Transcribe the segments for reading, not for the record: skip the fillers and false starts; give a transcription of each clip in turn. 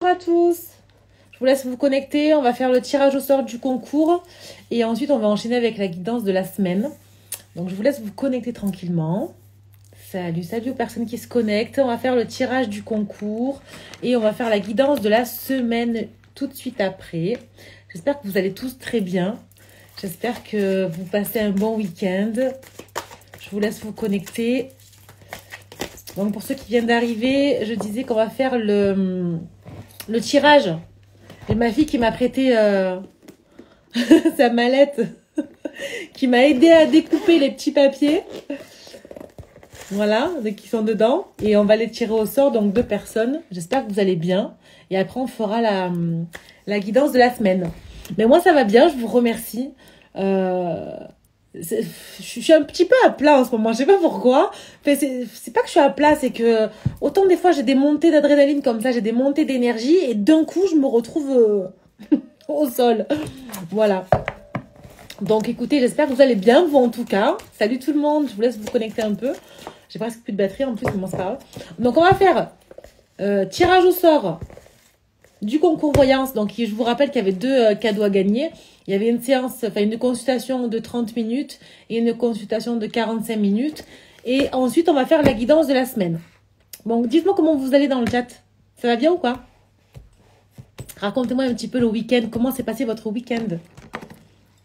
à tous. Je vous laisse vous connecter. On va faire le tirage au sort du concours. Et ensuite, on va enchaîner avec la guidance de la semaine. Donc, je vous laisse vous connecter tranquillement. Salut, salut aux personnes qui se connectent. On va faire le tirage du concours. Et on va faire la guidance de la semaine tout de suite après. J'espère que vous allez tous très bien. J'espère que vous passez un bon week-end. Je vous laisse vous connecter. Donc, pour ceux qui viennent d'arriver, je disais qu'on va faire le tirage. Et ma fille qui m'a prêté sa mallette, qui m'a aidé à découper les petits papiers. Voilà, qui sont dedans. Et on va les tirer au sort, donc 2 personnes. J'espère que vous allez bien. Et après, on fera la guidance de la semaine. Mais moi, ça va bien, je vous remercie. Je suis un petit peu à plat en ce moment, je sais pas pourquoi. Enfin, c'est pas que je suis à plat, c'est que autant des fois j'ai des montées d'adrénaline comme ça, j'ai des montées d'énergie et d'un coup je me retrouve au sol. Voilà. Donc écoutez, j'espère que vous allez bien, vous en tout cas. Salut tout le monde, je vous laisse vous connecter un peu. J'ai presque plus de batterie en plus, mais bon, c'est pas grave. Donc on va faire tirage au sort du concours voyance. Donc je vous rappelle qu'il y avait 2 cadeaux à gagner. Il y avait une séance, enfin une consultation de 30 minutes et une consultation de 45 minutes. Et ensuite, on va faire la guidance de la semaine. Bon, dites-moi comment vous allez dans le chat. Ça va bien ou quoi? Racontez-moi un petit peu le week-end. Comment s'est passé votre week-end?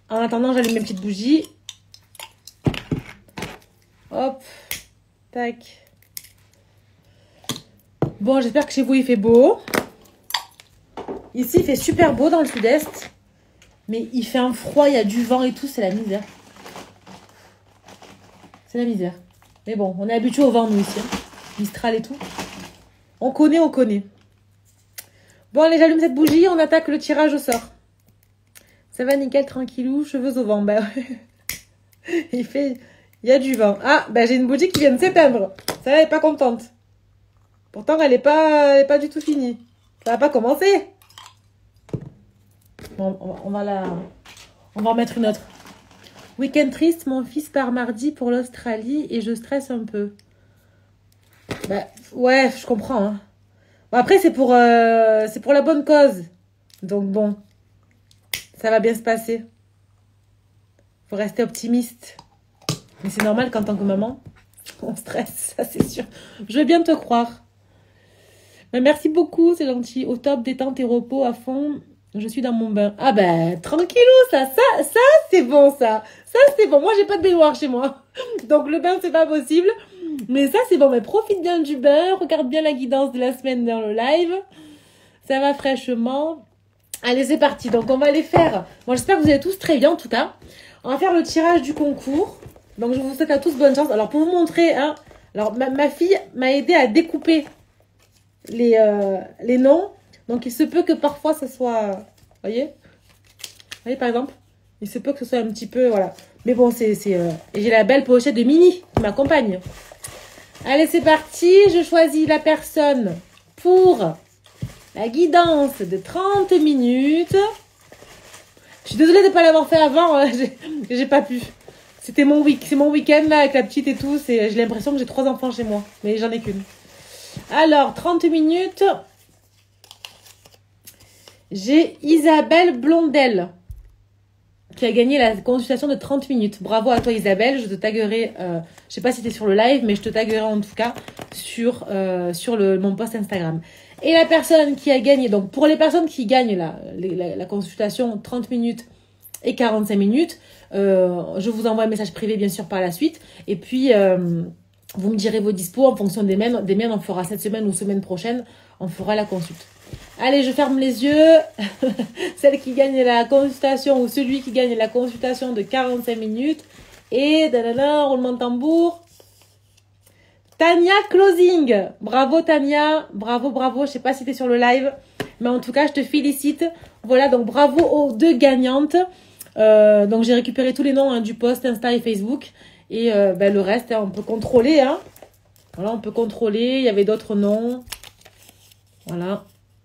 En attendant, j'allume mes petites bougies. Hop. Tac. Bon, j'espère que chez vous, il fait beau. Ici, il fait super beau dans le sud-est. Mais il fait un froid, il y a du vent et tout, c'est la misère. C'est la misère. Mais bon, on est habitué au vent, nous, ici. Hein. Mistral et tout. On connaît, on connaît. Bon, allez, j'allume cette bougie, on attaque le tirage au sort. Ça va nickel, tranquillou, cheveux au vent. Bah ouais. Il y a du vent. Ah, bah j'ai une bougie qui vient de s'éteindre. Ça, elle est pas contente. Pourtant, elle est pas du tout finie. Ça va pas commencer. Bon, on va en mettre une autre. Week-end triste, mon fils part mardi pour l'Australie et je stresse un peu. Bah, ouais, je comprends. Hein. Bon, après, c'est pour la bonne cause. Donc bon, ça va bien se passer. Faut rester optimiste. Mais c'est normal qu'en tant que maman, on stresse, ça c'est sûr. Je vais bien te croire. Mais merci beaucoup, c'est gentil. Au top, détente et repos à fond. Je suis dans mon bain. Ah ben, tranquillou, ça c'est bon, ça. Ça, c'est bon. Moi, j'ai pas de baignoire chez moi. Donc, le bain, c'est pas possible. Mais ça, c'est bon. Mais profite bien du bain. Regarde bien la guidance de la semaine dans le live. Ça va fraîchement. Allez, c'est parti. Donc, on va les faire. Moi, j'espère que vous allez tous très bien, en tout cas. On va faire le tirage du concours. Donc, je vous souhaite à tous bonne chance. Alors, pour vous montrer, hein, alors, ma fille m'a aidé à découper les noms. Donc, il se peut que parfois, ça soit... Voyez, par exemple, il se peut que ce soit un petit peu... Voilà. Mais bon, et j'ai la belle pochette de Mini qui m'accompagne. Allez, c'est parti. Je choisis la personne pour la guidance de 30 minutes. Je suis désolée de ne pas l'avoir fait avant. J'ai pas pu. C'est mon week-end là avec la petite et tout. J'ai l'impression que j'ai 3 enfants chez moi. Mais j'en ai qu'une. Alors, 30 minutes... J'ai Isabelle Blondel qui a gagné la consultation de 30 minutes. Bravo à toi Isabelle, je te taguerai, je sais pas si tu es sur le live, mais je te taguerai en tout cas sur mon post Instagram. Et la personne qui a gagné, donc pour les personnes qui gagnent la consultation 30 minutes et 45 minutes, je vous envoie un message privé bien sûr par la suite. Et puis, vous me direz vos dispos en fonction des miennes. Des miennes, on fera cette semaine ou semaine prochaine, on fera la consulte. Allez, je ferme les yeux. Celle qui gagne la consultation ou celui qui gagne la consultation de 45 minutes. Et roulement de tambour. Tania Closing. Bravo Tania. Bravo, bravo. Je sais pas si tu es sur le live. Mais en tout cas, je te félicite. Voilà, donc bravo aux 2 gagnantes. Donc j'ai récupéré tous les noms du post Insta et Facebook. Et le reste, on peut contrôler. Hein. Voilà, on peut contrôler. Il y avait d'autres noms. Voilà.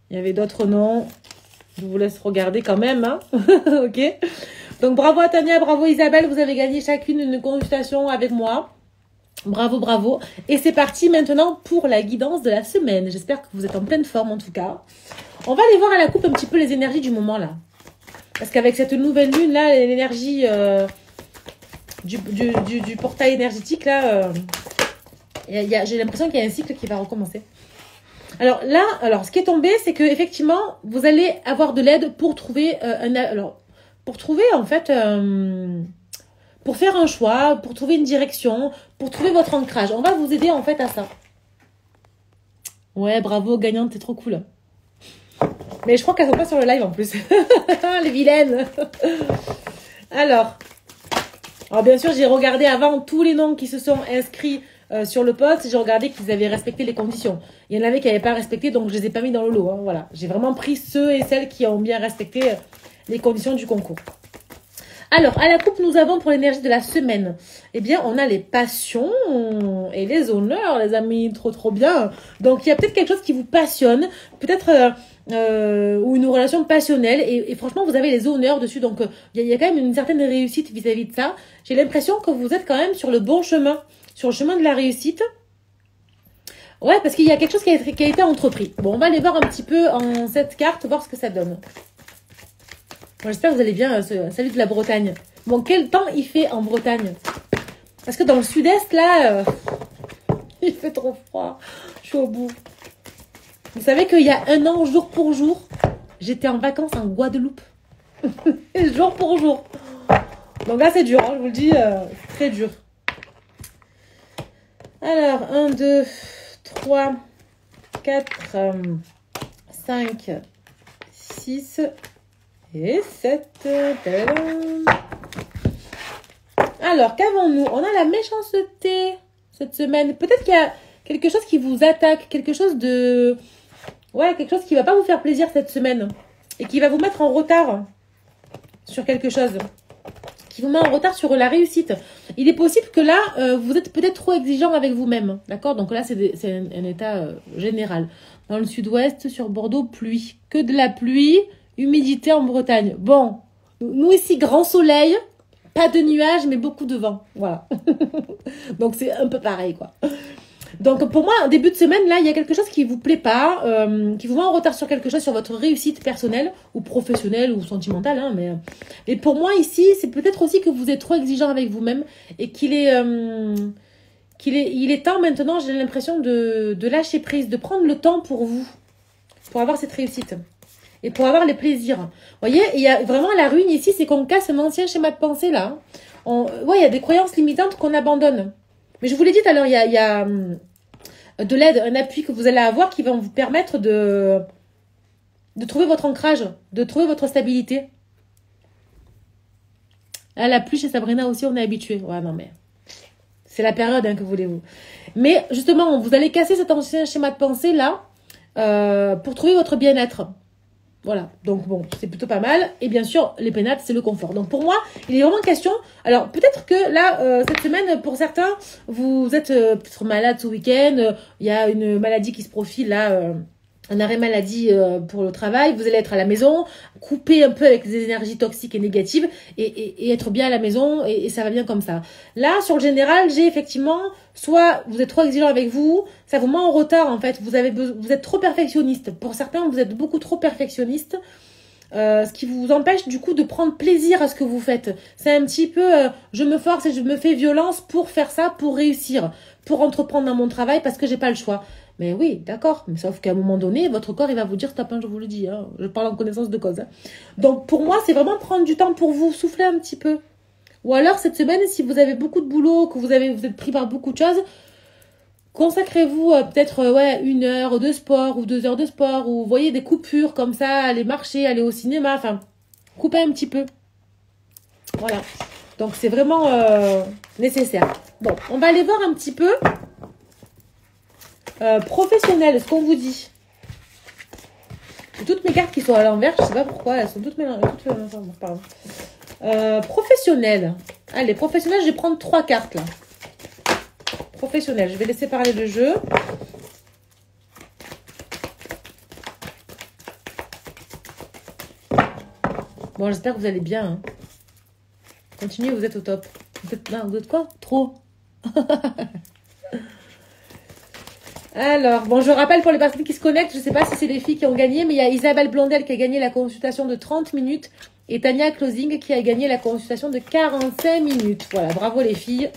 Il y avait d'autres noms. Je vous laisse regarder quand même. Hein. Ok. Donc, bravo à Tania, bravo Isabelle. Vous avez gagné chacune une consultation avec moi. Bravo, bravo. Et c'est parti maintenant pour la guidance de la semaine. J'espère que vous êtes en pleine forme en tout cas. On va aller voir à la coupe un petit peu les énergies du moment là. Parce qu'avec cette nouvelle lune là, l'énergie du portail énergétique là, j'ai l'impression qu'il y a un cycle qui va recommencer. Alors là, ce qui est tombé, c'est que effectivement, vous allez avoir de l'aide pour trouver en fait, pour faire un choix, pour trouver une direction, pour trouver votre ancrage. On va vous aider en fait à ça. Ouais, bravo, gagnante, t'es trop cool. Mais je crois qu'elles sont pas sur le live en plus. Les vilaines. Alors bien sûr, j'ai regardé avant tous les noms qui se sont inscrits sur le post. J'ai regardé qu'ils avaient respecté les conditions. Il y en avait qui n'avaient pas respecté, donc je les ai pas mis dans le lot. Hein, voilà. J'ai vraiment pris ceux et celles qui ont bien respecté les conditions du concours. Alors, à la coupe, nous avons pour l'énergie de la semaine, eh bien, on a les passions et les honneurs, les amis, trop bien. Donc, il y a peut-être quelque chose qui vous passionne, peut-être ou une relation passionnelle, et franchement, vous avez les honneurs dessus. Donc, il y a quand même une certaine réussite vis-à-vis de ça. J'ai l'impression que vous êtes quand même sur le bon chemin, sur le chemin de la réussite. Ouais, parce qu'il y a quelque chose qui a été entrepris. Bon, on va aller voir un petit peu en cette carte, voir ce que ça donne. Bon, j'espère que vous allez bien. Salut de la Bretagne. Bon, quel temps il fait en Bretagne? Parce que dans le sud-est, là, il fait trop froid. Je suis au bout. Vous savez qu'il y a un an, jour pour jour, j'étais en vacances en Guadeloupe. Jour pour jour. Donc là, c'est dur, hein, je vous le dis, c'est très dur. Alors, 1, 2, 3, 4, 5, 6... et 7. Alors, qu'avons-nous? On a la méchanceté cette semaine. Peut-être qu'il y a quelque chose qui vous attaque, quelque chose de... Ouais, quelque chose qui va pas vous faire plaisir cette semaine. Et qui va vous mettre en retard sur quelque chose. Qui vous met en retard sur la réussite. Il est possible que là, vous êtes peut-être trop exigeant avec vous-même. D'accord? Donc là, c'est un état général. Dans le sud-ouest, sur Bordeaux, pluie. Que de la pluie. Humidité en Bretagne. Bon, nous ici, grand soleil, pas de nuages, mais beaucoup de vent. Voilà. Donc, c'est un peu pareil, quoi. Donc, pour moi, en début de semaine, là, il y a quelque chose qui vous plaît pas, qui vous met en retard sur quelque chose, sur votre réussite personnelle, ou professionnelle, ou sentimentale. Hein, mais pour moi, ici, c'est peut-être aussi que vous êtes trop exigeant avec vous-même et il est temps maintenant, j'ai l'impression, de lâcher prise, de prendre le temps pour vous, pour avoir cette réussite. Et pour avoir les plaisirs. Vous voyez, il y a vraiment la ruine ici, c'est qu'on casse un ancien schéma de pensée là. Ouais, il y a des croyances limitantes qu'on abandonne. Mais je vous l'ai dit tout à l'heure, il y a de l'aide, un appui que vous allez avoir qui va vous permettre de trouver votre ancrage, de trouver votre stabilité. Là, la pluie chez Sabrina aussi, on est habitué. Ouais, non mais... c'est la période, hein, que voulez-vous. Mais justement, vous allez casser cet ancien schéma de pensée là pour trouver votre bien-être. Voilà, donc bon, c'est plutôt pas mal. Et bien sûr, les pénates, c'est le confort. Donc pour moi, il est vraiment question... Alors peut-être que là, cette semaine, pour certains, vous êtes peut-être malade ce week-end. Il y a une maladie qui se profile là, un arrêt maladie pour le travail. Vous allez être à la maison, couper un peu avec les énergies toxiques et négatives et être bien à la maison et ça va bien comme ça. Là, sur le général, j'ai effectivement... Soit vous êtes trop exigeant avec vous, ça vous met en retard en fait, vous êtes trop perfectionniste. Pour certains, vous êtes beaucoup trop perfectionniste, ce qui vous empêche du coup de prendre plaisir à ce que vous faites. C'est un petit peu, je me force et je me fais violence pour faire ça, pour réussir, pour entreprendre dans mon travail parce que j'ai pas le choix. Mais oui, d'accord, mais sauf qu'à un moment donné, votre corps il va vous dire stop, hein, je vous le dis, hein, je parle en connaissance de cause. Hein. Donc pour moi, c'est vraiment prendre du temps pour vous, souffler un petit peu. Ou alors, cette semaine, si vous avez beaucoup de boulot, que vous êtes pris par beaucoup de choses, consacrez-vous peut-être 1 heure de sport ou 2 heures de sport, ou vous voyez des coupures comme ça, aller marcher, aller au cinéma, enfin, coupez un petit peu. Voilà. Donc, c'est vraiment nécessaire. Bon, on va aller voir un petit peu professionnel, ce qu'on vous dit. J'ai toutes mes cartes qui sont à l'envers, je sais pas pourquoi, elles sont toutes mélangées. Pardon. Professionnel. Allez, professionnel, je vais prendre 3 cartes là. Professionnel, je vais laisser parler le jeu. Bon, j'espère que vous allez bien. Hein. Continuez, vous êtes au top. Vous êtes quoi? Trop. Alors, bon, je rappelle pour les personnes qui se connectent, je ne sais pas si c'est les filles qui ont gagné, mais il y a Isabelle Blondel qui a gagné la consultation de 30 minutes et Tania Closing qui a gagné la consultation de 45 minutes. Voilà, bravo les filles.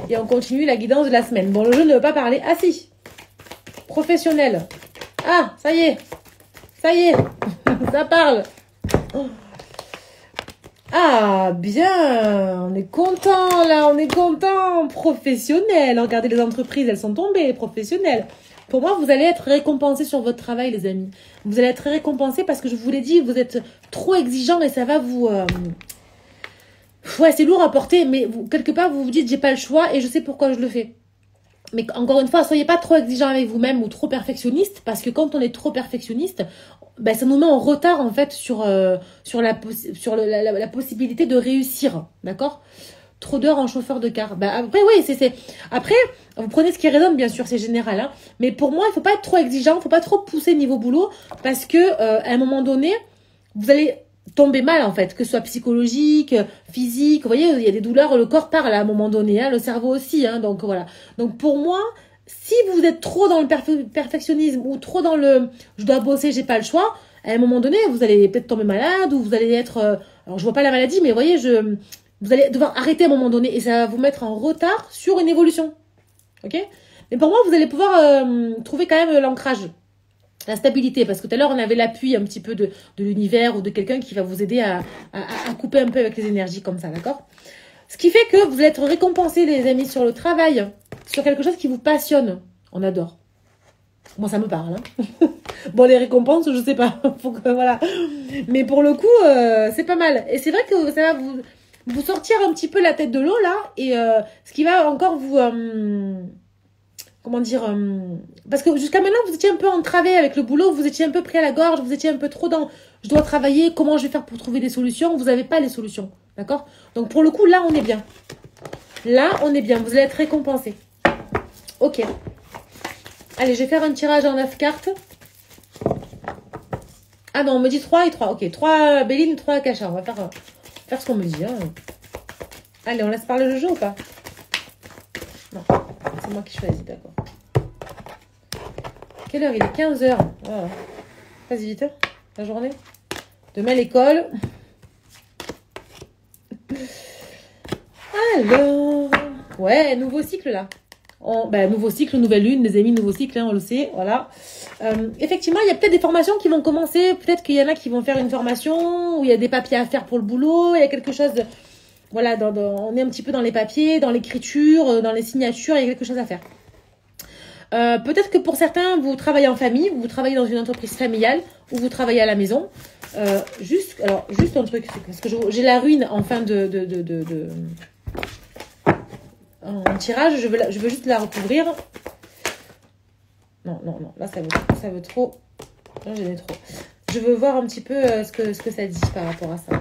Et on continue la guidance de la semaine. Bon, le jeu ne veut pas parler. Ah si, professionnel. Ah, ça y est, ça parle. Ah, bien, on est content là, on est content. Professionnel, regardez les entreprises, elles sont tombées, professionnelles. Pour moi, vous allez être récompensés sur votre travail, les amis. Vous allez être récompensés parce que je vous l'ai dit, vous êtes trop exigeants et ça va vous... Ouais, c'est lourd à porter, mais vous, quelque part, vous vous dites, j'ai pas le choix et je sais pourquoi je le fais. Mais encore une fois, soyez pas trop exigeant avec vous-même ou trop perfectionniste, parce que quand on est trop perfectionniste, ben, ça nous met en retard en fait sur la possibilité de réussir, d'accord? Trop d'heures en chauffeur de car. Ben, après, oui, après, vous prenez ce qui résonne, bien sûr, c'est général, hein. Mais pour moi, il faut pas être trop exigeant, il faut pas trop pousser niveau boulot, parce que à un moment donné, vous allez tomber mal en fait, que ce soit psychologique, physique, vous voyez, il y a des douleurs, le corps parle à un moment donné, hein, le cerveau aussi, hein, donc voilà. Donc pour moi, si vous êtes trop dans le perfectionnisme ou trop dans le je dois bosser, j'ai pas le choix, à un moment donné, vous allez peut-être tomber malade ou vous allez être, alors je vois pas la maladie, mais vous voyez, vous allez devoir arrêter à un moment donné et ça va vous mettre en retard sur une évolution, ok? Mais pour moi, vous allez pouvoir trouver quand même l'ancrage. La stabilité, parce que tout à l'heure, on avait l'appui un petit peu de l'univers ou de quelqu'un qui va vous aider à couper un peu avec les énergies comme ça, d'accord? Ce qui fait que vous allez être récompensés, les amis, sur le travail, sur quelque chose qui vous passionne. On adore. Moi, ça me parle. Hein. Bon, les récompenses, je sais pas. Faut que, voilà. Mais pour le coup, c'est pas mal. Et c'est vrai que ça va vous sortir un petit peu la tête de l'eau, là. Et ce qui va encore vous... comment dire, parce que jusqu'à maintenant, vous étiez un peu entravé avec le boulot, vous étiez un peu pris à la gorge, vous étiez un peu trop dans je dois travailler, comment je vais faire pour trouver des solutions, vous n'avez pas les solutions, d'accord? Donc pour le coup, là, on est bien. Là, on est bien, vous allez être récompensé. Ok. Allez, je vais faire un tirage en 9 cartes. Ah non, on me dit 3 et 3. Ok, 3 Béline, 3 Cacha. On va faire ce qu'on me dit. Hein. Allez, on laisse parler le jeu ou pas? Non, c'est moi qui choisis, d'accord. Quelle heure? Il est 15h. Voilà. Vas-y vite, la journée. Demain, l'école. Alors... Ouais, nouveau cycle, là. Nouveau cycle, nouvelle lune, les amis, nouveau cycle, hein, on le sait, voilà. Effectivement, il y a peut-être des formations qui vont commencer. Peut-être qu'il y en a qui vont faire une formation où il y a des papiers à faire pour le boulot. Il y a quelque chose de... Voilà, on est un petit peu dans les papiers, dans l'écriture, dans les signatures, il y a quelque chose à faire. Peut-être que pour certains, vous travaillez en famille, ou vous travaillez dans une entreprise familiale, ou vous travaillez à la maison. Juste un truc, parce que j'ai la ruine en fin en tirage, je veux juste la recouvrir. Non, là ça veut trop. Là j'en ai trop. Je veux voir un petit peu ce que ça dit par rapport à ça.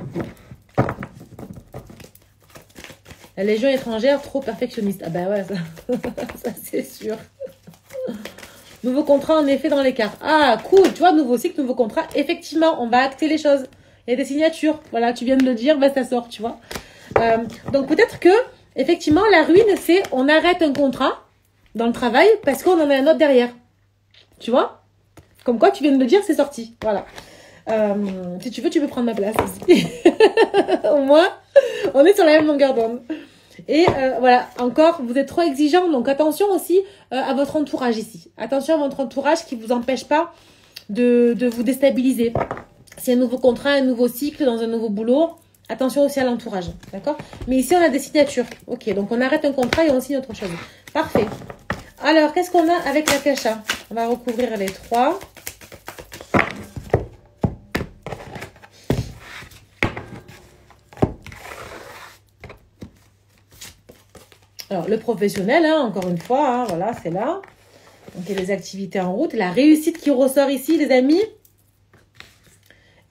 La Légion étrangère, trop perfectionniste. Ah bah ouais, ça c'est sûr. Nouveau contrat, en effet, dans les cartes. Ah, cool. Tu vois, nouveau cycle, nouveau contrat. Effectivement, on va acter les choses. Il y a des signatures. Voilà, tu viens de le dire, bah, ça sort, tu vois. Donc, peut-être que, effectivement, la ruine, c'est on arrête un contrat dans le travail parce qu'on en a un autre derrière. Tu vois? Comme quoi, tu viens de le dire, c'est sorti. Voilà. Si tu veux, tu peux prendre ma place aussi. Au moins, on est sur la même longueur d'onde. Et voilà, encore, vous êtes trop exigeant, donc attention aussi à votre entourage ici. Attention à votre entourage qui ne vous empêche pas de vous déstabiliser. C'est un nouveau contrat, un nouveau cycle dans un nouveau boulot. Attention aussi à l'entourage, d'accord? Mais ici, on a des signatures. Ok, donc on arrête un contrat et on signe autre chose. Parfait. Alors, qu'est-ce qu'on a avec la Cacha? On va recouvrir les 3. Alors, le professionnel, hein, encore une fois, hein, voilà, c'est là. Donc, il y a les activités en route. La réussite qui ressort ici, les amis.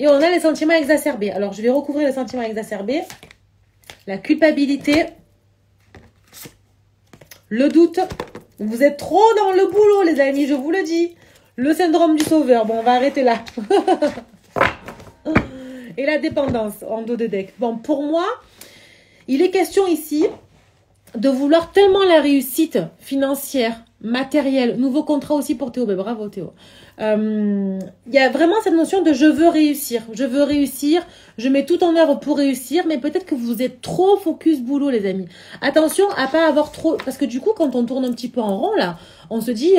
Et on a les sentiments exacerbés. Alors, je vais recouvrir les sentiments exacerbés. La culpabilité. Le doute. Vous êtes trop dans le boulot, les amis, je vous le dis. Le syndrome du sauveur. Bon, on va arrêter là. Et la dépendance en dos de deck. Bon, pour moi, il est question ici de vouloir tellement la réussite financière, matériel. Nouveau contrat aussi pour Théo. Ben, bravo Théo. Il y a vraiment cette notion de je veux réussir. Je veux réussir. Je mets tout en œuvre pour réussir. Mais peut-être que vous êtes trop focus boulot, les amis. Attention à pas avoir trop... Parce que du coup, quand on tourne un petit peu en rond, là, on se dit...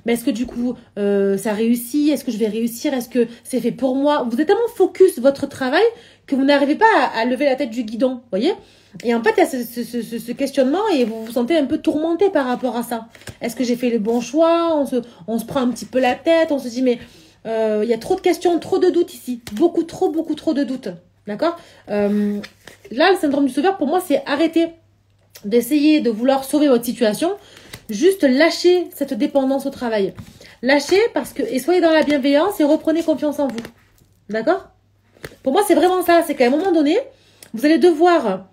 mais est-ce que du coup, ça réussit? Est-ce que je vais réussir? Est-ce que c'est fait pour moi? Vous êtes tellement focus votre travail que vous n'arrivez pas à lever la tête du guidon. Vous voyez? Et en fait, il y a ce questionnement et vous vous sentez un peu tourmenté par rapport à ça. Est-ce que j'ai fait le bon choix? On se prend un petit peu la tête. On se dit, mais il y a trop de questions, trop de doutes ici. Beaucoup trop de doutes. D'accord? Là, le syndrome du sauveur, pour moi, c'est arrêter d'essayer de vouloir sauver votre situation. Juste lâcher cette dépendance au travail. Lâchez et soyez dans la bienveillance et reprenez confiance en vous. D'accord? Pour moi, c'est vraiment ça. C'est qu'à un moment donné, vous allez devoir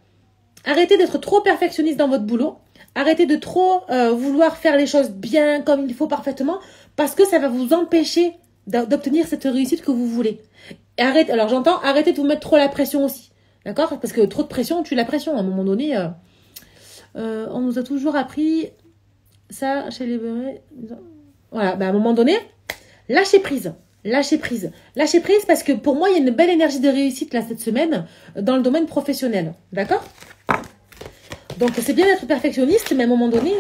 arrêter d'être trop perfectionniste dans votre boulot. Arrêtez de trop vouloir faire les choses bien, comme il faut, parfaitement, parce que ça va vous empêcher d'obtenir cette réussite que vous voulez. Et alors j'entends, arrêtez de vous mettre trop la pression aussi. D'accord? Parce que trop de pression tue la pression. À un moment donné, on nous a toujours appris ça chez les... Voilà, à un moment donné, lâchez prise. Lâchez prise. Lâchez prise parce que pour moi, il y a une belle énergie de réussite là cette semaine dans le domaine professionnel. D'accord? Donc, c'est bien d'être perfectionniste, mais à un moment donné,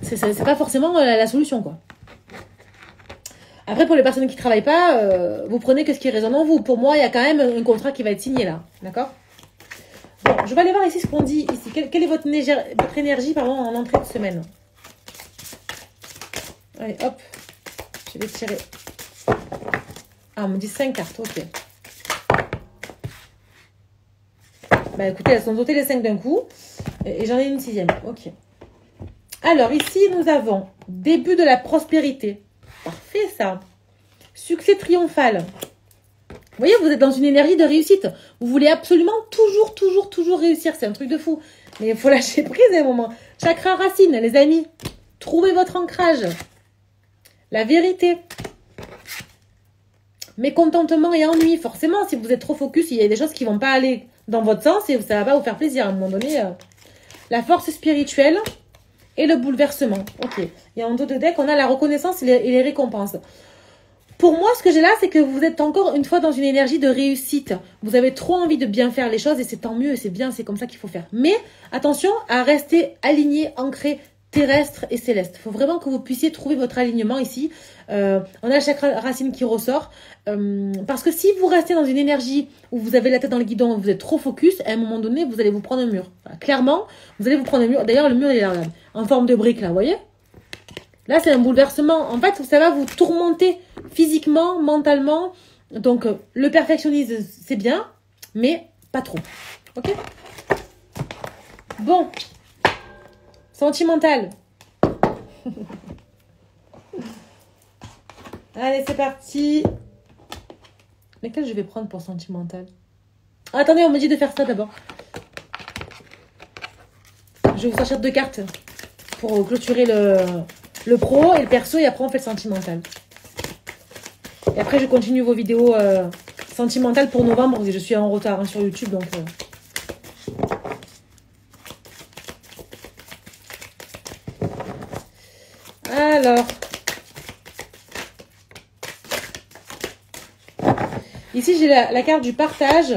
c'est pas forcément la solution, quoi. Après, pour les personnes qui ne travaillent pas, vous prenez que ce qui résonne en vous. Pour moi, il y a quand même un contrat qui va être signé, là. D'accord? Bon, je vais aller voir ici ce qu'on dit. Ici. Quelle est votre énergie en entrée de semaine? Allez, hop. Je vais tirer. Ah, on me dit 5 cartes, ok. Bah écoutez, elles sont dotées les 5 d'un coup. Et j'en ai une 6e. Ok. Alors ici, nous avons début de la prospérité. Parfait ça. Succès triomphal. Vous voyez, vous êtes dans une énergie de réussite. Vous voulez absolument toujours réussir. C'est un truc de fou. Mais il faut lâcher prise à un moment. Chakra racine, les amis. Trouvez votre ancrage. La vérité. Mécontentement et ennui. Forcément, si vous êtes trop focus, il y a des choses qui ne vont pas aller dans votre sens et ça va pas vous faire plaisir à un moment donné. La force spirituelle et le bouleversement. Ok. Et en dos de deck, on a la reconnaissance et les récompenses. Pour moi, ce que j'ai là, c'est que vous êtes encore une fois dans une énergie de réussite. Vous avez trop envie de bien faire les choses et c'est tant mieux, c'est bien, c'est comme ça qu'il faut faire. Mais attention à rester aligné, ancré, terrestre et céleste. Il faut vraiment que vous puissiez trouver votre alignement ici. On a chaque racine qui ressort. Parce que si vous restez dans une énergie où vous avez la tête dans le guidon, vous êtes trop focus, à un moment donné, vous allez vous prendre un mur. Enfin, clairement, vous allez vous prendre un mur. D'ailleurs, le mur, il est là, en forme de brique, là, vous voyez? Là, c'est un bouleversement. En fait, ça va vous tourmenter physiquement, mentalement. Donc, le perfectionnisme, c'est bien, mais pas trop. Ok? Bon. Sentimental. Allez, c'est parti. Lequel je vais prendre pour sentimental? Attendez, on me dit de faire ça d'abord. Je vais vous sortir 2 cartes pour clôturer le pro et le perso et après on fait le sentimental. Et après je continue vos vidéos sentimentales pour novembre. Je suis en retard sur YouTube donc... Alors... Ici, j'ai la carte du partage.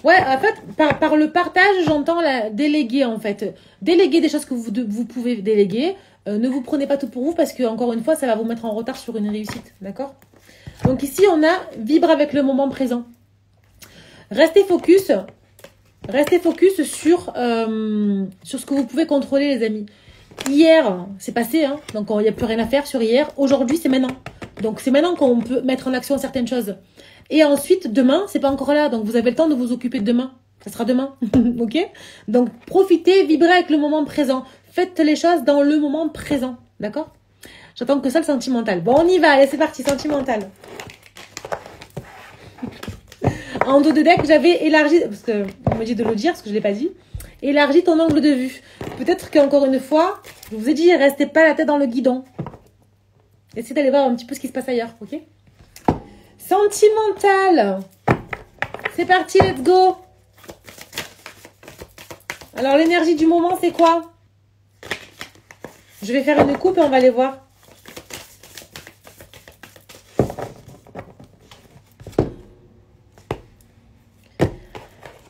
Ouais, en fait, par le partage, j'entends déléguer, en fait. Déléguer des choses que vous pouvez déléguer. Ne vous prenez pas tout pour vous parce que, encore une fois, ça va vous mettre en retard sur une réussite. D'accord? Donc ici, on a vibre avec le moment présent. Restez focus. Restez focus sur ce que vous pouvez contrôler, les amis. Hier, c'est passé, hein, donc il n'y a plus rien à faire sur hier. Aujourd'hui, c'est maintenant. Donc, c'est maintenant qu'on peut mettre en action certaines choses. Et ensuite, demain, c'est pas encore là. Donc, vous avez le temps de vous occuper de demain. Ça sera demain. Ok? Donc, profitez, vibrez avec le moment présent. Faites les choses dans le moment présent. D'accord? J'attends que ça, le sentimental. Bon, on y va. Allez, c'est parti. Sentimental. En dos de deck, j'avais élargi... Parce qu'on m'a dit de le dire, parce que je ne l'ai pas dit. Élargis ton angle de vue. Peut-être qu'encore une fois, je vous ai dit, restez pas la tête dans le guidon. Essayez d'aller voir un petit peu ce qui se passe ailleurs, ok? Sentimental. C'est parti, let's go. Alors, l'énergie du moment, c'est quoi? Je vais faire une coupe et on va les voir.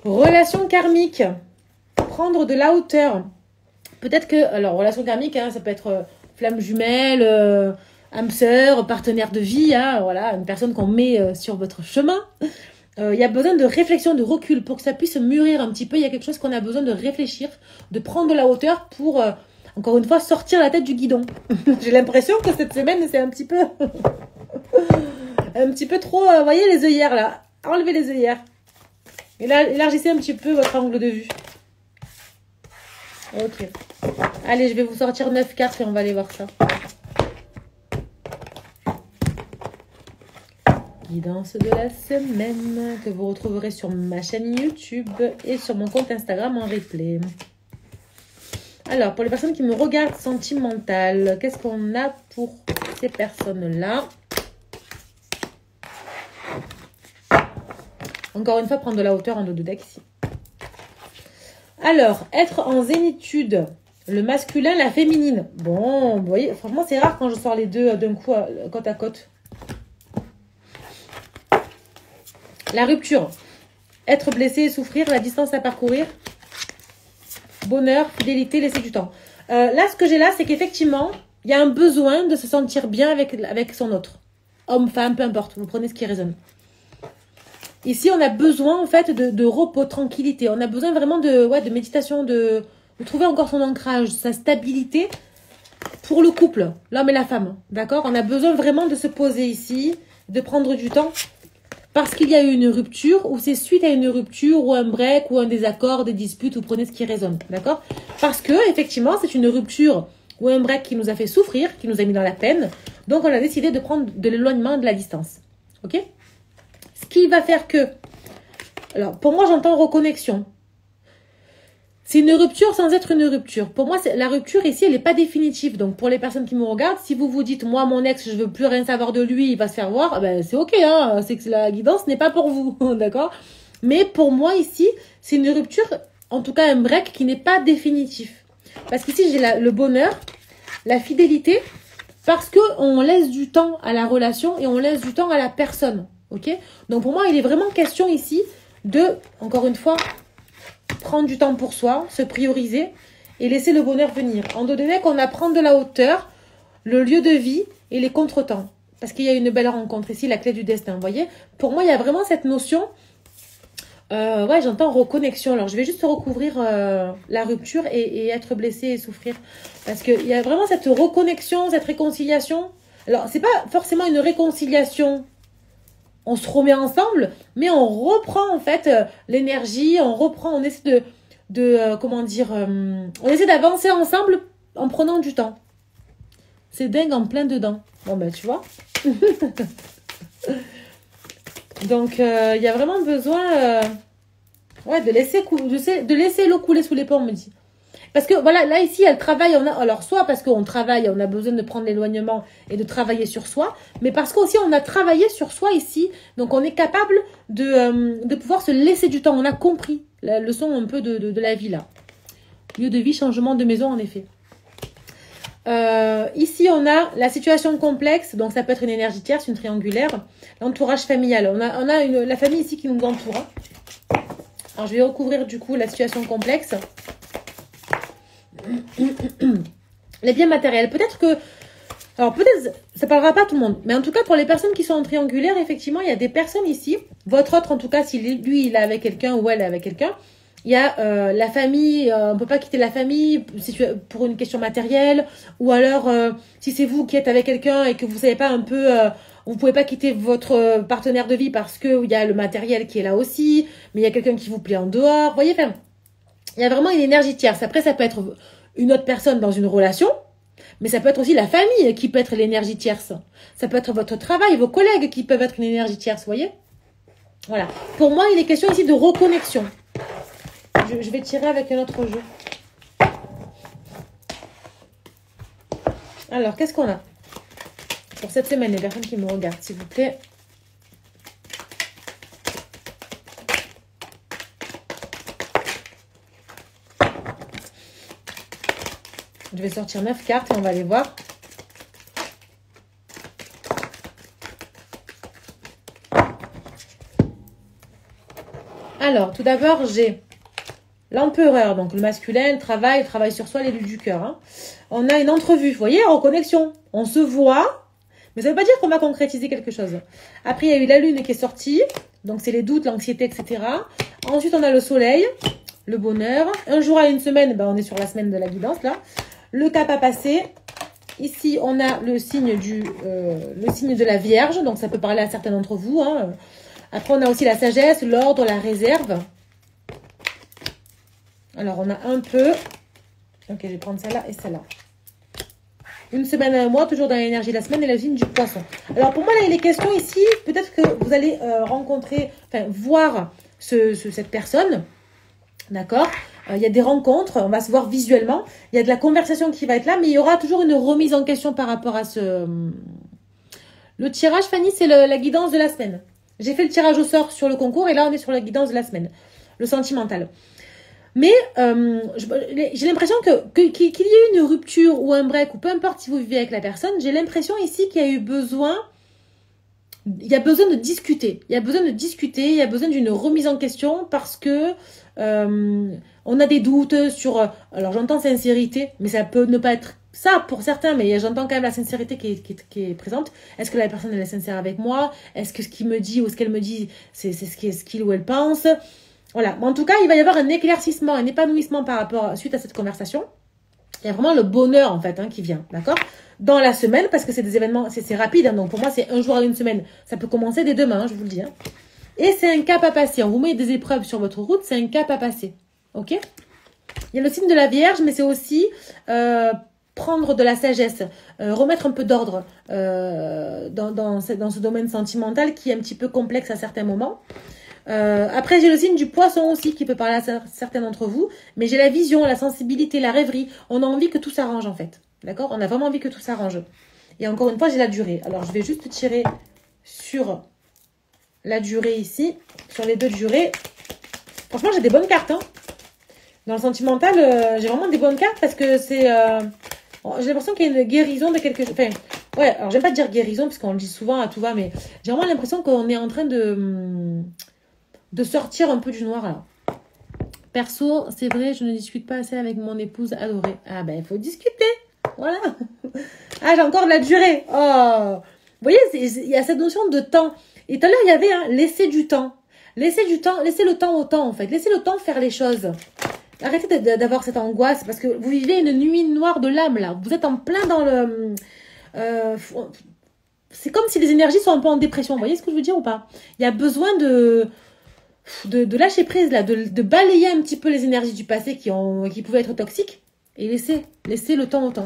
Relation karmique. Prendre de la hauteur. Peut-être que... Alors, relation karmique, hein, ça peut être flamme jumelle, âme sœur, partenaire de vie. Hein, voilà, une personne qu'on met sur votre chemin. Il y a besoin de réflexion, de recul pour que ça puisse mûrir un petit peu. Il y a quelque chose qu'on a besoin de réfléchir, de prendre de la hauteur pour, encore une fois, sortir la tête du guidon. J'ai l'impression que cette semaine, c'est un petit peu... un petit peu trop... Vous voyez les œillères, là. Enlevez les œillères. Et là, élargissez un petit peu votre angle de vue. Ok. Allez, je vais vous sortir 9 cartes et on va aller voir ça. Guidance de la semaine que vous retrouverez sur ma chaîne YouTube et sur mon compte Instagram en replay. Alors, pour les personnes qui me regardent sentimentales, qu'est-ce qu'on a pour ces personnes-là? Encore une fois, prendre de la hauteur en dos de deck ici. Alors, être en zénitude, le masculin, la féminine. Bon, vous voyez, franchement, c'est rare quand je sors les deux d'un coup, côte à côte. La rupture, être blessé et souffrir, la distance à parcourir. Bonheur, fidélité, laisser du temps. Là, ce que j'ai là, c'est qu'effectivement, il y a un besoin de se sentir bien avec son autre. Homme, femme, peu importe, vous prenez ce qui résonne. Ici, on a besoin en fait de repos, de tranquillité. On a besoin vraiment de méditation, de trouver encore son ancrage, sa stabilité pour le couple, l'homme et la femme. D'accord? On a besoin vraiment de se poser ici, de prendre du temps parce qu'il y a eu une rupture ou c'est suite à une rupture ou un break ou un désaccord, des disputes, vous prenez ce qui résonne. D'accord? Parce que effectivement, c'est une rupture ou un break qui nous a fait souffrir, qui nous a mis dans la peine. Donc, on a décidé de prendre de l'éloignement, de la distance. Ok? Ce qui va faire que... Alors, pour moi, j'entends reconnexion. C'est une rupture sans être une rupture. Pour moi, la rupture ici, elle n'est pas définitive. Donc, pour les personnes qui me regardent, si vous vous dites, moi, mon ex, je veux plus rien savoir de lui, il va se faire voir, ben, c'est ok. Hein, c'est que la guidance n'est pas pour vous. D'accord? Mais pour moi, ici, c'est une rupture, en tout cas un break qui n'est pas définitif. Parce qu'ici, j'ai le bonheur, la fidélité, parce qu'on laisse du temps à la relation et on laisse du temps à la personne. Ok? Donc pour moi, il est vraiment question ici de, encore une fois, prendre du temps pour soi, se prioriser et laisser le bonheur venir. En dos de deck, on apprend de la hauteur, le lieu de vie et les contretemps. Parce qu'il y a une belle rencontre ici, la clé du destin, vous voyez? Pour moi, il y a vraiment cette notion, ouais, j'entends reconnexion. Alors, je vais juste recouvrir la rupture et être blessé et souffrir. Parce qu'il y a vraiment cette reconnexion, cette réconciliation. Alors, c'est pas forcément une réconciliation. On se remet ensemble, mais on reprend en fait l'énergie, on essaie comment dire, on essaie d'avancer ensemble en prenant du temps. C'est dingue en plein dedans. Bon ben tu vois. Donc il y a vraiment besoin ouais, de laisser l'eau couler sous les ponts, on me dit. Parce que voilà, là ici, elle travaille, alors soit parce qu'on travaille, on a besoin de prendre l'éloignement et de travailler sur soi, mais parce qu'aussi on a travaillé sur soi ici, donc on est capable de pouvoir se laisser du temps. On a compris la leçon un peu de la vie là. Lieu de vie, changement de maison en effet. Ici, on a la situation complexe, donc ça peut être une énergie tierce, une triangulaire, l'entourage familial. On a la famille ici qui nous entoure. Hein. Alors je vais recouvrir du coup la situation complexe. Les biens matériels, peut-être que... Alors peut-être, ça parlera pas à tout le monde. Mais en tout cas, pour les personnes qui sont en triangulaire, effectivement, il y a des personnes ici. Votre autre, en tout cas, si lui, il est avec quelqu'un ou elle est avec quelqu'un. Il y a la famille, on ne peut pas quitter la famille pour une question matérielle. Ou alors, si c'est vous qui êtes avec quelqu'un et que vous ne savez pas un peu... vous ne pouvez pas quitter votre partenaire de vie parce qu'il y a le matériel qui est là aussi. Mais il y a quelqu'un qui vous plaît en dehors. Vous voyez, enfin, il y a vraiment une énergie tierce. Après, ça peut être une autre personne dans une relation, mais ça peut être aussi la famille qui peut être l'énergie tierce. Ça peut être votre travail, vos collègues qui peuvent être une énergie tierce, vous voyez? Voilà. Pour moi, il est question ici de reconnexion. Je vais tirer avec un autre jeu. Alors, qu'est-ce qu'on a pour cette semaine, les personnes qui me regardent, s'il vous plaît? Je vais sortir 9 cartes et on va les voir. Alors, tout d'abord, j'ai l'empereur, donc le masculin, le travail sur soi, l'élu du cœur. Hein. On a une entrevue, vous voyez, en connexion. On se voit, mais ça ne veut pas dire qu'on va concrétiser quelque chose. Après, il y a eu la lune qui est sortie, donc c'est les doutes, l'anxiété, etc. Ensuite, on a le soleil, le bonheur. Un jour à une semaine, ben, on est sur la semaine de la guidance, là. Le cap à passer. Ici, on a le signe de la Vierge, donc ça peut parler à certains d'entre vous. Hein. Après, on a aussi la sagesse, l'ordre, la réserve. Alors, on a un peu... Ok, je vais prendre celle-là et celle-là. Une semaine à un mois, toujours dans l'énergie de la semaine et la signe du poisson. Alors, pour moi, là, il est question ici, peut-être que vous allez voir cette personne. D'accord ? Il y a des rencontres, on va se voir visuellement. Il y a de la conversation qui va être là, mais il y aura toujours une remise en question par rapport à ce... Le tirage, Fanny, c'est la guidance de la semaine. J'ai fait le tirage au sort sur le concours et là, on est sur la guidance de la semaine. Le sentimental. Mais j'ai l'impression qu'il y ait une rupture ou un break, ou peu importe si vous vivez avec la personne, j'ai l'impression ici qu'il y a eu besoin... Il y a besoin de discuter. Il y a besoin de discuter, il y a besoin d'une remise en question parce que on a des doutes sur... alors, j'entends sincérité, mais ça peut ne pas être ça pour certains, mais j'entends quand même la sincérité qui est présente. Est-ce que la personne elle est sincère avec moi? Est-ce que ce qu'il me dit ou ce qu'elle me dit, c'est ce qu'il ou elle pense? Voilà. Mais en tout cas, il va y avoir un éclaircissement, un épanouissement suite à cette conversation. Il y a vraiment le bonheur, en fait, qui vient, d'accord? Dans la semaine, parce que c'est des événements, c'est rapide, hein, donc pour moi, c'est un jour à une semaine. Ça peut commencer dès demain, je vous le dis. Hein. Et c'est un cap à passer. On vous met des épreuves sur votre route, c'est un cap à passer. Ok? Il y a le signe de la Vierge, mais c'est aussi prendre de la sagesse, remettre un peu d'ordre dans ce domaine sentimental qui est un petit peu complexe à certains moments. Après, j'ai le signe du poisson aussi qui peut parler à certains d'entre vous, mais j'ai la vision, la sensibilité, la rêverie. On a envie que tout s'arrange en fait. D'accord? On a vraiment envie que tout s'arrange. Et encore une fois, j'ai la durée. Alors, je vais juste tirer sur la durée ici, sur les deux durées. Franchement, j'ai des bonnes cartes. Hein. Dans le sentimental, j'ai vraiment des bonnes cartes parce que c'est... j'ai l'impression qu'il y a une guérison de quelque chose. Enfin, ouais, alors j'aime pas dire guérison parce qu'on le dit souvent à tout va, mais j'ai vraiment l'impression qu'on est en train de sortir un peu du noir là. Perso, c'est vrai, je ne discute pas assez avec mon épouse adorée. Ah ben, il faut discuter. Voilà. Ah, j'ai encore de la durée. Oh. Vous voyez, il y a cette notion de temps. Et tout à l'heure, il y avait laisser du temps. Laisser le temps au temps en fait. Laissez le temps faire les choses. Arrêtez d'avoir cette angoisse parce que vous vivez une nuit noire de l'âme là. Vous êtes en plein dans le... c'est comme si les énergies sont un peu en dépression. Vous voyez ce que je veux dire ou pas? Il y a besoin de lâcher prise là, de balayer un petit peu les énergies du passé qui pouvaient être toxiques et laisser le temps au temps.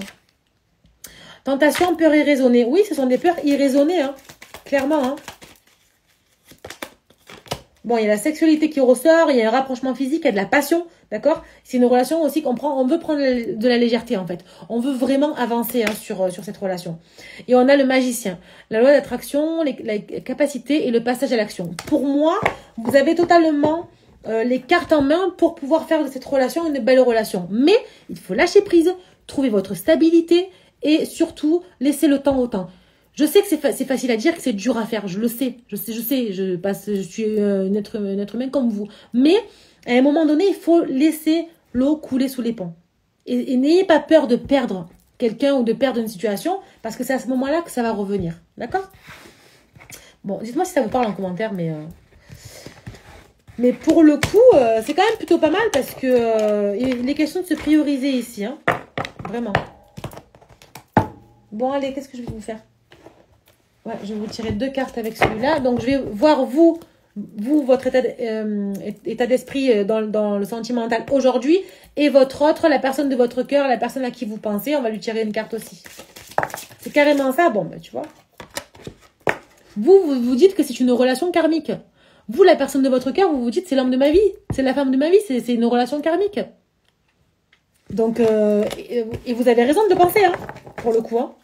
Tentation, peur irraisonnée. Oui, ce sont des peurs irraisonnées, hein. Clairement. Hein. Bon, il y a la sexualité qui ressort, il y a un rapprochement physique, il y a de la passion, d'accord? C'est une relation aussi on veut prendre de la légèreté en fait. On veut vraiment avancer sur cette relation. Et on a le magicien, la loi d'attraction, la capacité et le passage à l'action. Pour moi, vous avez totalement les cartes en main pour pouvoir faire de cette relation une belle relation. Mais il faut lâcher prise, trouver votre stabilité et surtout laisser le temps au temps. Je sais que c'est facile à dire, que c'est dur à faire. Je le sais. Je suis un être humain comme vous. Mais à un moment donné, il faut laisser l'eau couler sous les ponts. Et n'ayez pas peur de perdre quelqu'un ou de perdre une situation, parce que c'est à ce moment-là que ça va revenir. D'accord? Bon, dites-moi si ça vous parle en commentaire, mais pour le coup, c'est quand même plutôt pas mal, parce que il est question de se prioriser ici. Hein. Vraiment. Bon, allez, qu'est-ce que je vais vous faire? Ouais, je vais vous tirer 2 cartes avec celui-là. Donc, je vais voir votre état d'esprit dans le sentimental aujourd'hui. Et votre autre, la personne de votre cœur, la personne à qui vous pensez. On va lui tirer une carte aussi. C'est carrément ça. Bon, ben, tu vois. Vous dites que c'est une relation karmique. Vous, la personne de votre cœur, vous vous dites c'est l'homme de ma vie. C'est la femme de ma vie. C'est une relation karmique. Donc, et vous avez raison de le penser, hein, pour le coup, hein.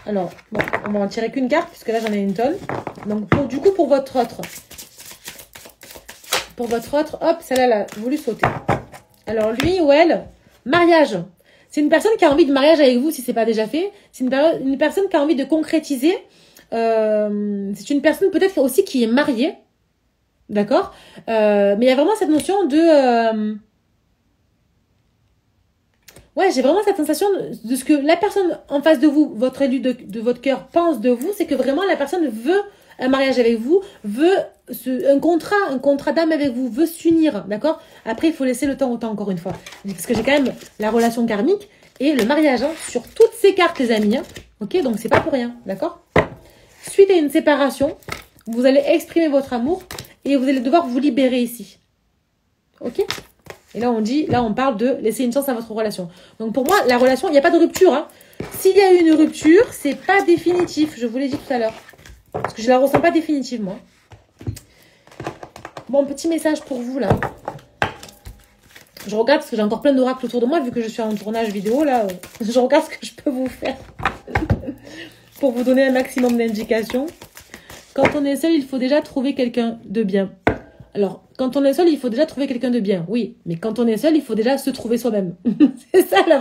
Alors, bon, on va en tirer qu'une carte, puisque là, j'en ai une tonne. Donc, pour votre autre. Pour votre autre, hop, celle-là, elle a voulu sauter. Alors, lui ou elle, Mariage. C'est une personne qui a envie de mariage avec vous si c'est pas déjà fait. C'est une personne qui a envie de concrétiser. C'est une personne peut-être aussi qui est mariée. D'accord, mais il y a vraiment cette notion de... Ouais, j'ai vraiment cette sensation de ce que la personne en face de vous, votre élu de votre cœur, pense de vous. C'est que vraiment la personne veut un mariage avec vous, veut un contrat d'âme avec vous, veut s'unir. D'accord. Après, il faut laisser le temps au temps, encore une fois. Parce que j'ai quand même la relation karmique et le mariage hein, sur toutes ces cartes, les amis. Hein. Ok, donc c'est pas pour rien. D'accord. Suite à une séparation, vous allez exprimer votre amour. Et vous allez devoir vous libérer ici. Ok? Et là, on parle de laisser une chance à votre relation. Donc, pour moi, la relation, il n'y a pas de rupture. Hein. S'il y a eu une rupture, c'est pas définitif. Je vous l'ai dit tout à l'heure. Parce que je la ressens pas définitivement. Bon, petit message pour vous, là. Je regarde parce que j'ai encore plein d'oracles autour de moi, vu que je suis en tournage vidéo, là. Je regarde ce que je peux vous faire. Pour vous donner un maximum d'indications. Quand on est seul, il faut déjà trouver quelqu'un de bien. Alors, quand on est seul, il faut déjà trouver quelqu'un de bien. Oui, mais quand on est seul, il faut déjà se trouver soi-même. C'est ça la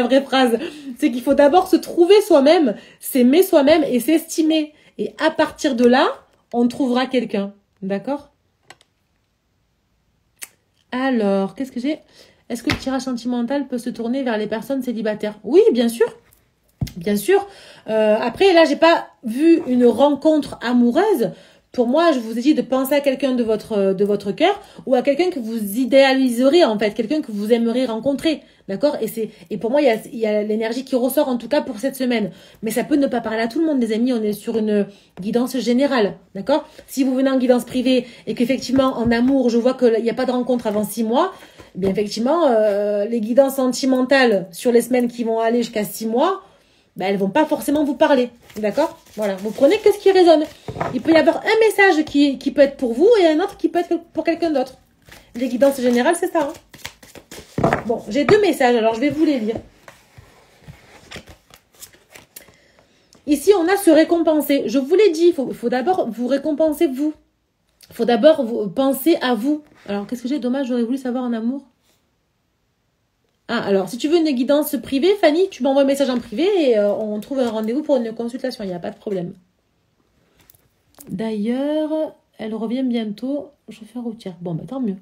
vraie phrase. C'est qu'il faut d'abord se trouver soi-même, s'aimer soi-même et s'estimer. Et à partir de là, on trouvera quelqu'un. D'accord? Alors, qu'est-ce que j'ai? Est-ce que le tirage sentimental peut se tourner vers les personnes célibataires? Oui, bien sûr. Bien sûr. Après, là, j'ai pas vu une rencontre amoureuse. Pour moi, je vous ai dit de penser à quelqu'un de votre cœur ou à quelqu'un que vous idéaliserez, en fait, quelqu'un que vous aimeriez rencontrer. D'accord? Et pour moi, il y a l'énergie qui ressort, en tout cas, pour cette semaine. Mais ça peut ne pas parler à tout le monde, les amis. On est sur une guidance générale. D'accord? Si vous venez en guidance privée et qu'effectivement, en amour, je vois qu'il n'y a pas de rencontre avant 6 mois, eh bien, effectivement, les guidances sentimentales sur les semaines qui vont aller jusqu'à 6 mois, ben, elles vont pas forcément vous parler. D'accord? Voilà. Vous prenez que ce qui résonne. Il peut y avoir un message qui peut être pour vous et un autre qui peut être pour quelqu'un d'autre. Les guidances générales, c'est ça. Hein. Bon, j'ai 2 messages, alors je vais vous les lire. Ici, on a se récompenser. Je vous l'ai dit, il faut d'abord vous récompenser vous. Il faut d'abord penser à vous. Alors, qu'est-ce que j'ai? Dommage, j'aurais voulu savoir en amour. Ah, alors, si tu veux une guidance privée, Fanny, tu m'envoies un message en privé et on trouve un rendez-vous pour une consultation. Il n'y a pas de problème. D'ailleurs, elle revient bientôt. Chauffeur routière. Bon, bah, tant mieux.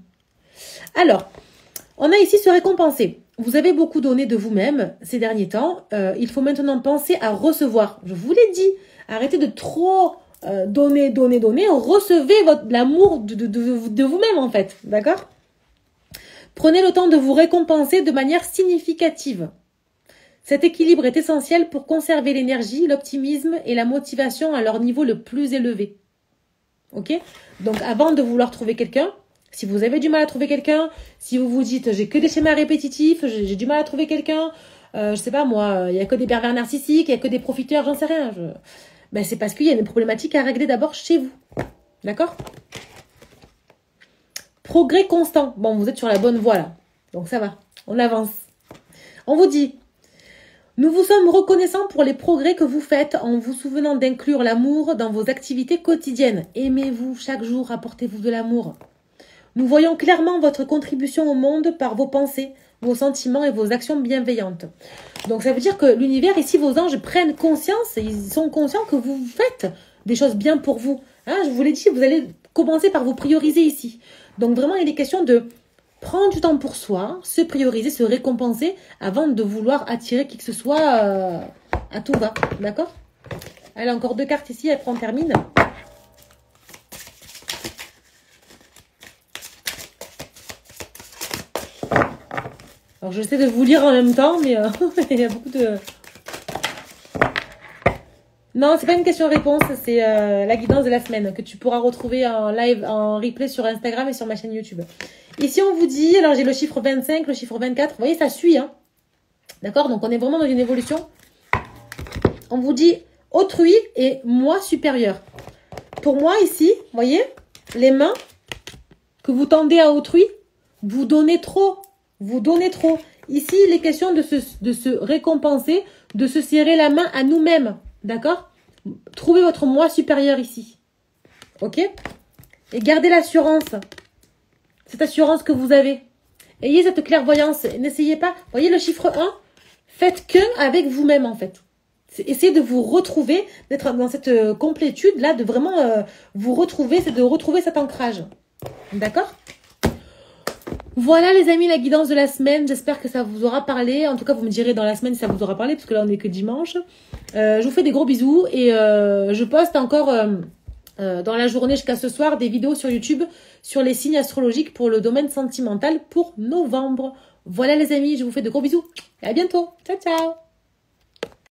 Alors, on a ici se récompenser. Vous avez beaucoup donné de vous-même ces derniers temps. Il faut maintenant penser à recevoir. Je vous l'ai dit. Arrêtez de trop donner. Recevez l'amour de vous-même, en fait. D'accord ? Prenez le temps de vous récompenser de manière significative. Cet équilibre est essentiel pour conserver l'énergie, l'optimisme et la motivation à leur niveau le plus élevé. Ok? Donc, avant de vouloir trouver quelqu'un, si vous avez du mal à trouver quelqu'un, si vous vous dites j'ai que des schémas répétitifs, j'ai du mal à trouver quelqu'un, je sais pas moi, il y a que des pervers narcissiques, il y a que des profiteurs, j'en sais rien. Ben, c'est parce qu'il y a une problématique à régler d'abord chez vous. D'accord? Progrès constant. Bon, vous êtes sur la bonne voie là. Donc ça va, on avance. On vous dit, nous vous sommes reconnaissants pour les progrès que vous faites en vous souvenant d'inclure l'amour dans vos activités quotidiennes. Aimez-vous chaque jour, apportez-vous de l'amour. Nous voyons clairement votre contribution au monde par vos pensées, vos sentiments et vos actions bienveillantes. Donc ça veut dire que l'univers, ici, vos anges prennent conscience, et ils sont conscients que vous faites des choses bien pour vous. Hein, je vous l'ai dit, vous allez commencer par vous prioriser ici. Donc vraiment, il est question de prendre du temps pour soi, se prioriser, se récompenser avant de vouloir attirer qui que ce soit à tout va. D'accord? Allez, encore 2 cartes ici, après on termine. Alors j'essaie de vous lire en même temps, mais il y a beaucoup de... Non, c'est pas une question-réponse, c'est la guidance de la semaine que tu pourras retrouver en live, en replay sur Instagram et sur ma chaîne YouTube. Ici, on vous dit, alors j'ai le chiffre 25, le chiffre 24, vous voyez, ça suit, hein. D'accord? Donc, on est vraiment dans une évolution. On vous dit autrui et moi supérieur. Pour moi, ici, vous voyez, les mains que vous tendez à autrui, vous donnez trop. Vous donnez trop. Ici, il est question de se récompenser, de se serrer la main à nous-mêmes. D'accord? Trouvez votre moi supérieur ici. Ok? Et gardez l'assurance. Cette assurance que vous avez. Ayez cette clairvoyance. N'essayez pas. Voyez le chiffre 1. Faites que avec vous-même, en fait. Essayez de vous retrouver, d'être dans cette complétude-là, de vraiment vous retrouver, c'est de retrouver cet ancrage. D'accord? Voilà les amis, la guidance de la semaine. J'espère que ça vous aura parlé. En tout cas, vous me direz dans la semaine si ça vous aura parlé, parce que là, on n'est que dimanche. Je vous fais des gros bisous et je poste encore dans la journée jusqu'à ce soir des vidéos sur YouTube sur les signes astrologiques pour le domaine sentimental pour novembre. Voilà les amis, je vous fais de gros bisous et à bientôt. Ciao, ciao!